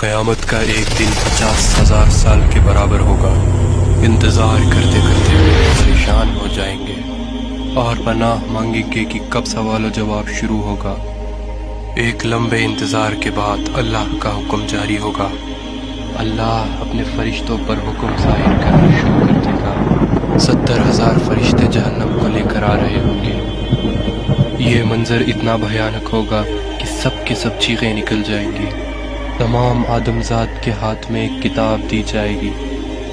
قیامت کا ایک دن 50,000 سال کے برابر ہوگا۔ انتظار کرتے کرتے پریشان ہو جائیں گے اور پناہ مانگیں گے کہ کب سوال و جواب شروع ہوگا۔ ایک لمبے انتظار کے بعد اللہ کا حکم جاری ہوگا۔ اللہ اپنے فرشتوں پر حکم ظاہر کرنا شروع کر دے گا۔ 70,000 فرشتے جہنم کو لے کر آ رہے ہوں گے۔ یہ منظر اتنا بھیانک ہوگا کہ سب کے سب چیخیں نکل جائیں گی۔ تمام آدمزاد کے ہاتھ میں ایک کتاب دی جائے گی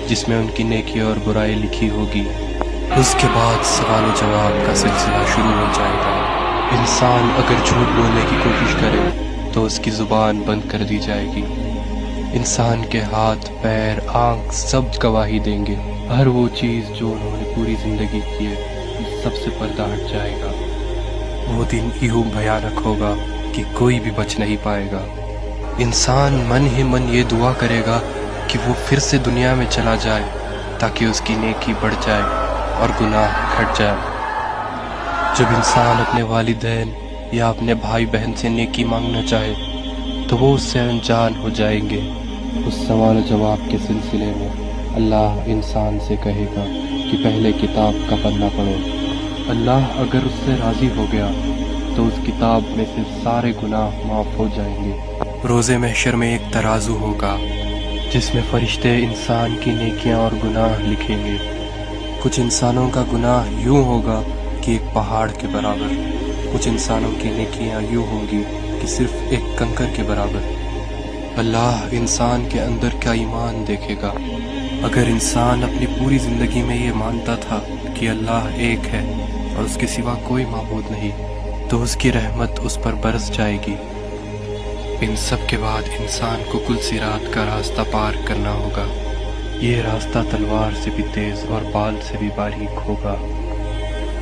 جس میں ان کی نیکی اور برائی لکھی ہوگی۔ اس کے بعد سوال و جواب کا سلسلہ شروع ہو جائے گا۔ انسان اگر جھوٹ بولنے کی کوشش کرے تو اس کی زبان بند کر دی جائے گی۔ انسان کے ہاتھ، پیر، آنکھ سب گواہی دیں گے۔ ہر وہ چیز جو انہوں نے پوری زندگی کی ہے سب سے پردہ ہٹ جائے گا۔ وہ دن یوں بھیانک ہوگا کہ کوئی بھی بچ نہیں پائے گا۔ انسان من ہی من یہ دعا کرے گا کہ وہ پھر سے دنیا میں چلا جائے تاکہ اس کی نیکی بڑھ جائے اور گناہ گھٹ جائے۔ جب انسان اپنے والدین یا اپنے بھائی بہن سے نیکی مانگنا چاہے تو وہ اس سے انجان ہو جائیں گے۔ اس سوال و جواب کے سلسلے میں اللہ انسان سے کہے گا کہ پہلے کتاب کا پنہ پڑھو۔ اللہ اگر اس سے راضی ہو گیا تو اس کتاب میں سے سارے گناہ معاف ہو جائیں گے۔ روز محشر میں ایک ترازو ہوگا جس میں فرشتے انسان کی نیکیاں اور گناہ لکھیں گے۔ کچھ انسانوں کا گناہ یوں ہوگا کہ ایک پہاڑ کے برابر، کچھ انسانوں کی نیکیاں یوں ہوں گی کہ صرف ایک کنکر کے برابر۔ اللہ انسان کے اندر کا ایمان دیکھے گا۔ اگر انسان اپنی پوری زندگی میں یہ مانتا تھا کہ اللہ ایک ہے اور اس کے سوا کوئی معبود نہیں تو اس کی رحمت اس پر برس جائے گی۔ ان سب کے بعد انسان کو کل صراط کا راستہ پار کرنا ہوگا۔ یہ راستہ تلوار سے بھی تیز اور بال سے بھی باریک ہوگا۔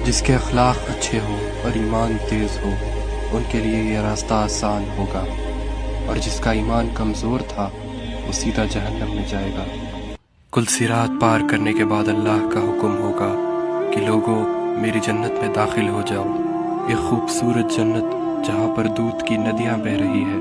جس کے اخلاق اچھے ہو اور ایمان تیز ہو ان کے لیے یہ راستہ آسان ہوگا، اور جس کا ایمان کمزور تھا وہ سیدھا جہنم میں جائے گا۔ کل صراط پار کرنے کے بعد اللہ کا حکم ہوگا کہ لوگوں میری جنت میں داخل ہو جاؤ۔ ایک خوبصورت جنت جہاں پر دودھ کی ندیاں بہہ رہی ہے۔